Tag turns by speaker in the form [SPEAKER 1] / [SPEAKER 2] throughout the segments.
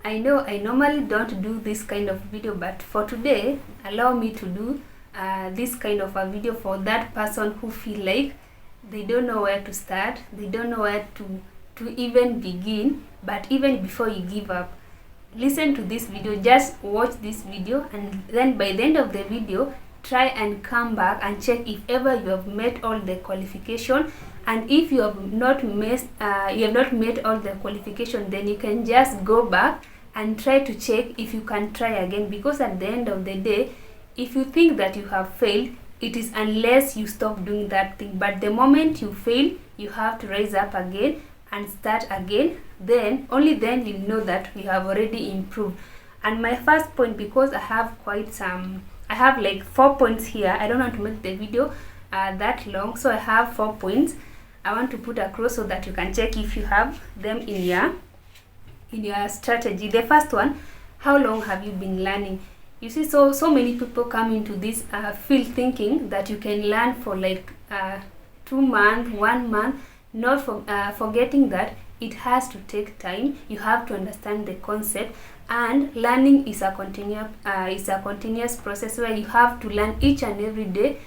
[SPEAKER 1] I know I normally don't do this kind of video, but for today, allow me to do this kind of a video for that person who feel like they don't know where to start, they don't know where to even begin. But even before you give up, listen to this video, just watch this video, and then by the end of the video, try and come back and check if ever you have met all the qualification. And if you have not met all the qualification, then you can just go back and try to check if you can try again, because at the end of the day, if you think that you have failed, it is unless you stop doing that thing. But the moment you fail, you have to rise up again and start again. Then only then you know that we have already improved. And my first point, because I have like 4 points here, I don't want to make the video that long, so I have 4 points I want to put across so that you can check if you have them in your strategy. The first one, how long have you been learning? You see, so many people come into this field thinking that you can learn for like 2 months, 1 month, not forgetting that it has to take time. You have to understand the concept, and learning is a continuous process where you have to learn each and every day.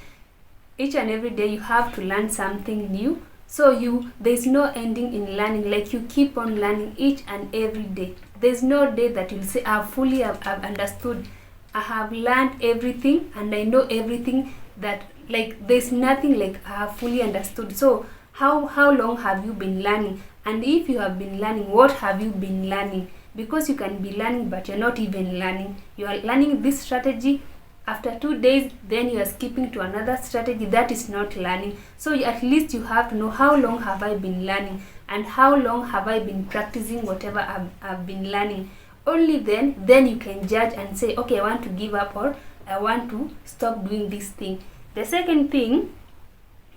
[SPEAKER 1] Each and every day you have to learn something new. So there's no ending in learning. Like, you keep on learning each and every day. There's no day that you'll say I've understood, I have learned everything and I know everything. That, like, there's nothing like I have fully understood. So how long have you been learning? And if you have been learning, what have you been learning? Because you can be learning but you're not even learning. You are learning this strategy, after 2 days then you are skipping to another strategy. That is not learning. So at least you have to know, how long have I been learning, and how long have I been practicing whatever I've been learning. Only then you can judge and say, okay, I want to give up, or I want to stop doing this thing. The second thing,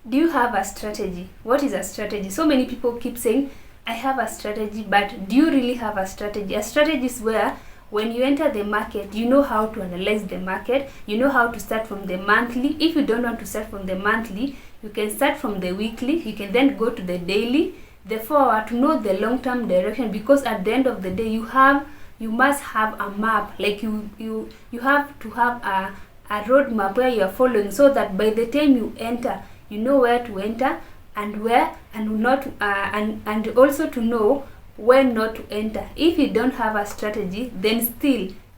[SPEAKER 1] do you have a strategy? What is a strategy? So many people keep saying I have a strategy, but do you really have a strategy? A strategy is where, when you enter the market, you know how to analyze the market, you know how to start from the monthly. If you don't want to start from the monthly, you can start from the weekly. You can then go to the daily, the 4 hour, to know the long-term direction. Because at the end of the day, you must have a map. Like, you have to have a road map where you are following, so that by the time you enter, you know where to enter and where, and not and also to know when not to enter. If you don't have a strategy, then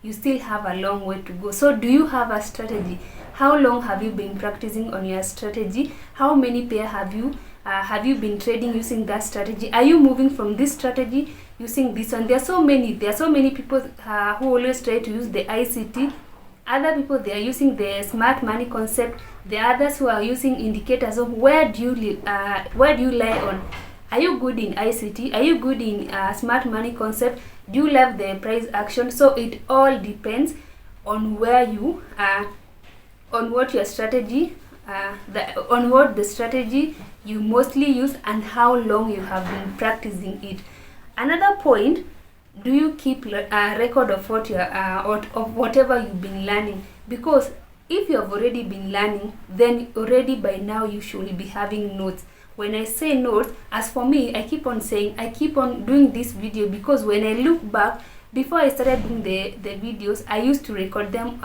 [SPEAKER 1] you still have a long way to go. So do you have a strategy? How long have you been practicing on your strategy? How many pair have you been trading using that strategy? Are you moving from this strategy using this one? There are so many people who always try to use the ICT. Other people, they are using the smart money concept. There are others who are using indicators. So where do you lie on? Are you good in ICT? Are you good in smart money concept? Do you love the price action? So it all depends on where you on what your strategy, on what the strategy you mostly use, and how long you have been practicing it. Another point, do you keep a record of what of whatever you've been learning? Because if you have already been learning, then already by now you should be having notes. When I say notes, as for me, I keep on doing this video, because when I look back, before I started doing the videos, I used to record them,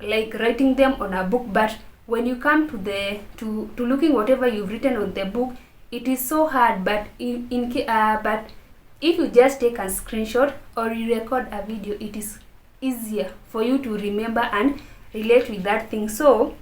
[SPEAKER 1] like writing them on a book. But when you come to looking whatever you've written on the book, it is so hard. But but if you just take a screenshot or you record a video, it is easier for you to remember and relate with that thing. So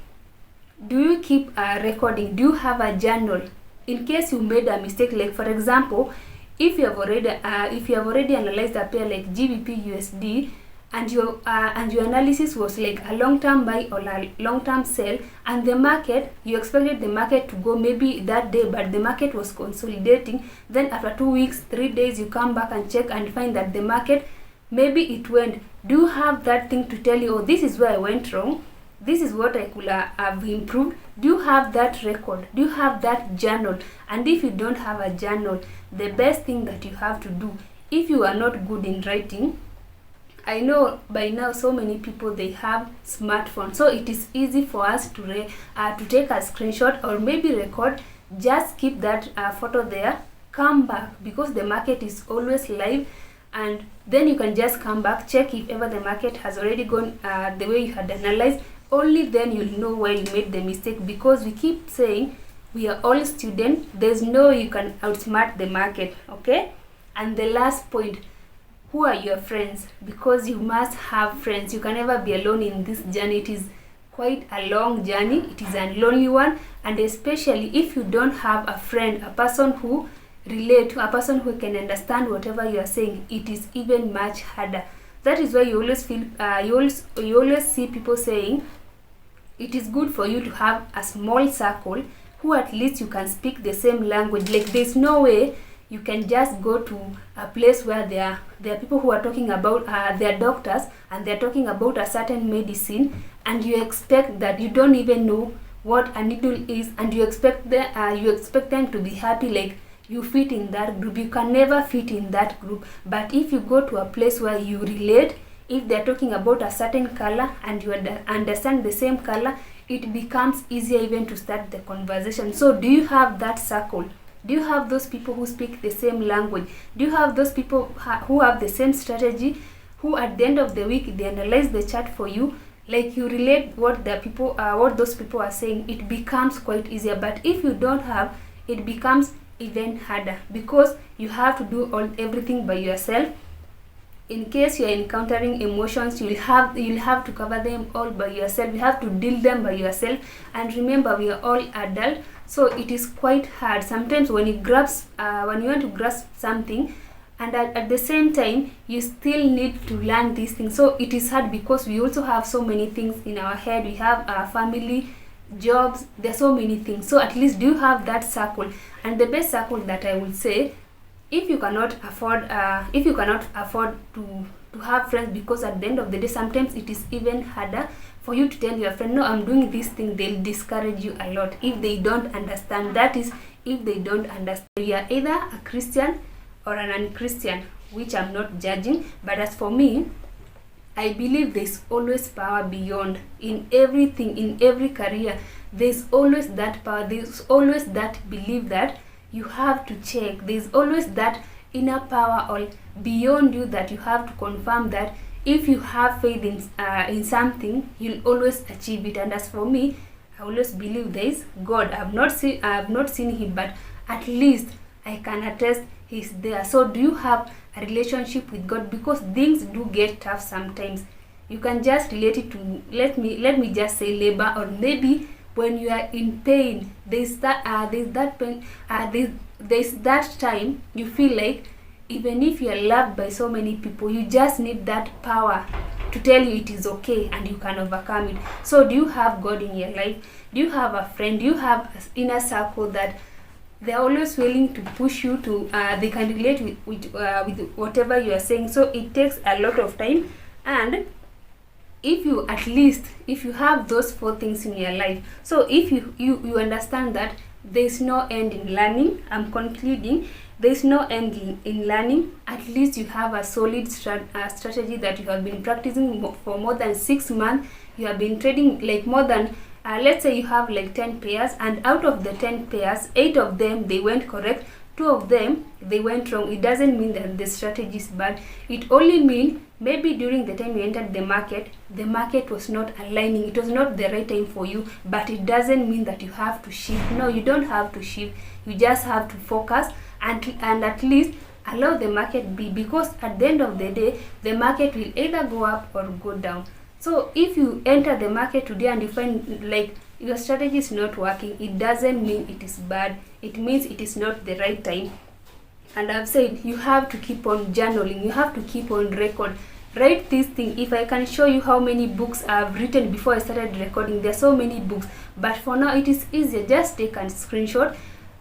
[SPEAKER 1] do you keep recording? Do you have a journal in case you made a mistake? Like, for example, if you have already analyzed a pair like GBP USD, and your analysis was like a long-term buy or a long-term sell, and the market, you expected the market to go maybe that day, but the market was consolidating. Then after 2 weeks, 3 days, you come back and check and find that the market, maybe it went. Do you have that thing to tell you, oh, this is where I went wrong, this is what I could have improved? Do you have that record? Do you have that journal? And if you don't have a journal, the best thing that you have to do, if you are not good in writing, I know by now so many people, they have smartphones, so it is easy for us to take a screenshot or maybe record. Just keep that photo there, come back, because the market is always live, and then you can just come back, check if ever the market has already gone the way you had analyzed. Only then you'll know where you made the mistake, because we keep saying we are all students. There's no way you can outsmart the market, okay? And the last point, who are your friends? Because you must have friends. You can never be alone in this journey. It is quite a long journey. It is a lonely one, and especially if you don't have a friend, a person who relate to, a person who can understand whatever you are saying, it is even much harder. That is why you always feel you always see people saying it is good for you to have a small circle who at least you can speak the same language. Like there's no way you can just go to a place where there are people who are talking about they are doctors and they're talking about a certain medicine, and you expect that you don't even know what a needle is, and you expect them to be happy like you fit in that group. You can never fit in that group. But if you go to a place where you relate, if they're talking about a certain color and you understand the same color, it becomes easier even to start the conversation. So do you have that circle? Do you have those people who speak the same language? Do you have those people who have the same strategy, who at the end of the week they analyze the chart for you, like you relate what those people are saying? It becomes quite easier. But if you don't have, it becomes even harder, because you have to do everything by yourself. In case you are encountering emotions, you'll have to cover them all by yourself. You have to deal them by yourself. And remember, we are all adult, so it is quite hard sometimes when you want to grasp something, and at the same time you still need to learn these things. So it is hard because we also have so many things in our head. We have our family, jobs, there are so many things. So at least do you have that circle? And the best circle that I would say, if you cannot afford to have friends, because at the end of the day sometimes it is even harder for you to tell your friend, no, I'm doing this thing, they'll discourage you a lot if they don't understand. That is, if they don't understand. You are either a Christian or an unchristian, which I'm not judging. But as for me, I believe there's always power beyond. In everything, in every career, there's always that power. There's always that belief that you have to check. There's always that inner power or beyond you that you have to confirm that if you have faith in something, you'll always achieve it. And as for me, I always believe there is God. I have not seen him, but at least I can attest he's there. So do you have a relationship with God? Because things do get tough sometimes. You can just relate it to, let me just say, labor, or maybe when you are in pain, there's that pain, there's that time you feel like even if you are loved by so many people, you just need that power to tell you it is okay and you can overcome it. So do you have God in your life? Do you have a friend? Do you have an inner circle that they're always willing to push you to, they can relate with whatever you are saying? So it takes a lot of time. And if you have those 4 things in your life, so if you understand that there's no end in learning, I'm concluding, there's no end in learning. At least you have a solid strategy that you have been practicing for more than 6 months. You have been trading like more than let's say you have like 10 pairs, and out of the 10 pairs, 8 of them they went correct, 2 of them they went wrong. It doesn't mean that the strategy is bad. It only means maybe during the time you entered the market was not aligning. It was not the right time for you. But it doesn't mean that you have to shift. No, you don't have to shift. You just have to focus and at least allow the market be, because at the end of the day the market will either go up or go down. So if you enter the market today and you find like your strategy is not working, it doesn't mean it is bad. It means it is not the right time. And I've said you have to keep on journaling. You have to keep on record. Write this thing. If I can show you how many books I've written before I started recording, there are so many books. But for now it is easier. Just take a screenshot.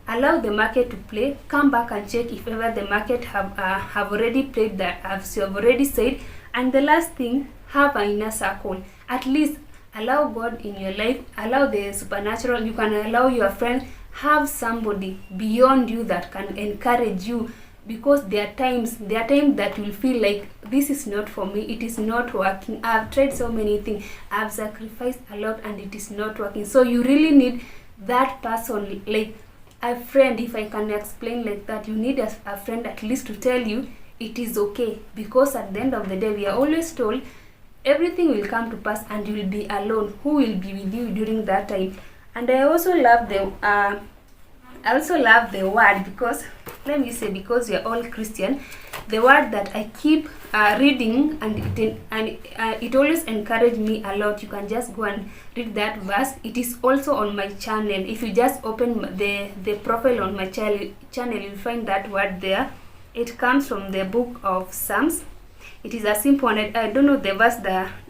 [SPEAKER 1] Allow the market to play. Come back and check if ever the market have already played that as you have already said. And the last thing, have an inner circle. At least allow God in your life. Allow the supernatural. You can allow your friend. Have somebody beyond you that can encourage you, because there are times that you will feel like this is not for me. It is not working. I've tried so many things. I've sacrificed a lot and it is not working. So you really need that person, like a friend. If I can explain like that, you need a friend at least to tell you it is okay, because at the end of the day we are always told everything will come to pass and you will be alone. Who will be with you during that time? And I also love the word, because let me say, because we are all Christian, the word that I keep reading, and it always encouraged me a lot. You can just go and read that verse. It is also on my channel. If you just open the profile on my channel, you'll find that word there. It comes from the book of Psalms. It is a simple one. I don't know the verse,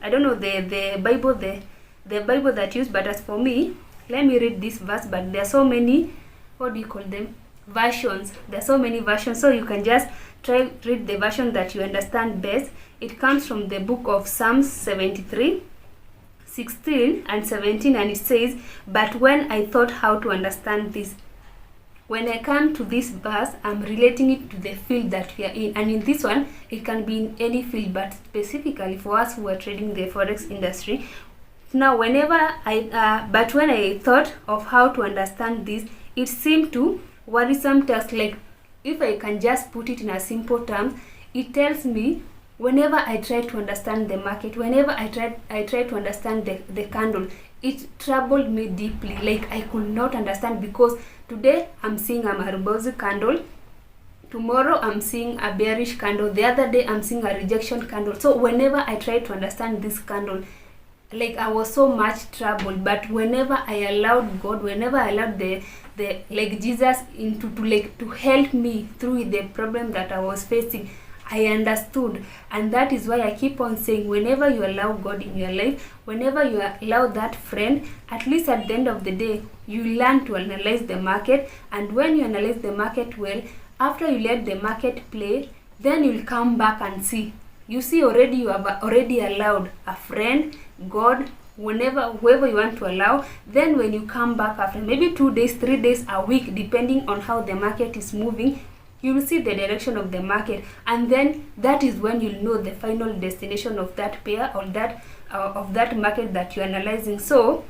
[SPEAKER 1] I don't know the Bible that used, but as for me, let me read this verse. But there are so many, what do you call them, versions. There are so many versions, so you can just try read the version that you understand best. It comes from the book of Psalms 73, 16 and 17, and it says, "But when I thought how to understand this," when I come to this verse, I'm relating it to the field that we are in. And in this one, it can be in any field, but specifically for us who are trading the Forex industry. Now, when I thought of how to understand this, it seemed to worrisome task. Like, if I can just put it in a simple terms, it tells me, whenever I try to understand the market, whenever I try to understand the candle, it troubled me deeply. Like, I could not understand, because today I'm seeing a Marubozu candle, tomorrow I'm seeing a bearish candle, the other day I'm seeing a rejection candle. So whenever I try to understand this candle, like, I was so much troubled. But whenever I allowed God, whenever I allowed the like Jesus to help me through the problem that I was facing, I understood. And that is why I keep on saying, whenever you allow God in your life, whenever you allow that friend, at least at the end of the day, you learn to analyze the market. And when you analyze the market well, after you let the market play, then you'll come back and see. You see, already you have already allowed a friend, God, whoever you want to allow. Then when you come back after maybe 2 days, 3 days, a week, depending on how the market is moving, you will see the direction of the market, and then that is when you'll know the final destination of that pair, or that of that market that you're analyzing. So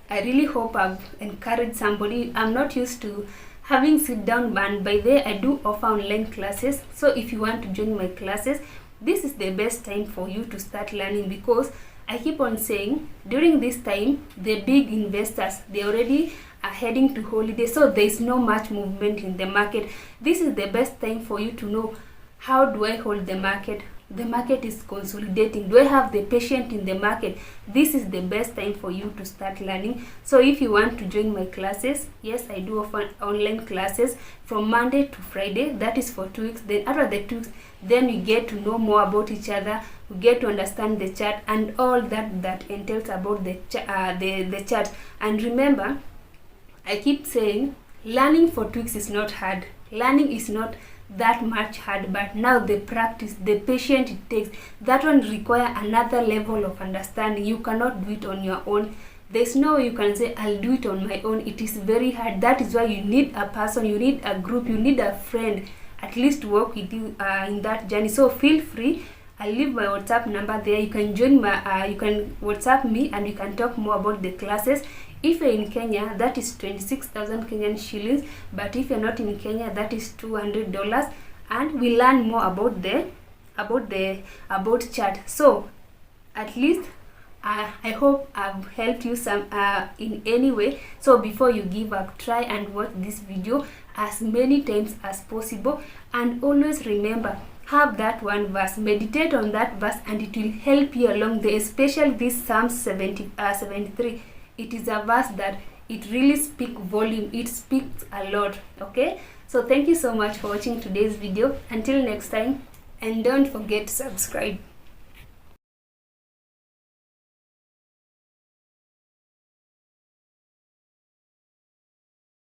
[SPEAKER 1] I really hope I've encouraged somebody. I'm not used to having sit down, and by there I do offer online classes. So if you want to join my classes, this is the best time for you to start learning, because I keep on saying, during this time, the big investors, they already are heading to holiday, so there is no much movement in the market. This is the best time for you to know, how do I hold the market? The market is consolidating. Do I have the patience in the market? This is the best time for you to start learning. So if you want to join my classes, yes, I do offer online classes from Monday to Friday. That is for 2 weeks. Then after the 2 weeks, then we get to know more about each other. We get to understand the chart and all that entails about the chart. And remember, I keep saying, learning for 2 weeks is not hard. Learning is not that much hard, but now the practice, the patience it takes, that one require another level of understanding. You cannot do it on your own. There's no way you can say, I'll do it on my own. It is very hard. That is why you need a person, you need a group, you need a friend at least to work with you in that journey. So feel free. I'll leave my WhatsApp number there. You can join my you can WhatsApp me and you can talk more about the classes. If you're in Kenya, that is 26,000 Kenyan shillings. But if you're not in Kenya, that is $200. And we learn more about about chart. So at least I hope I've helped you some in any way. So before you give up, try and watch this video as many times as possible. And always remember, have that one verse, meditate on that verse, and it will help you along the, especially this Psalm 73. It is a verse that it really speaks volume. It speaks a lot. Okay, so thank you so much for watching today's video. Until next time, and don't forget to subscribe.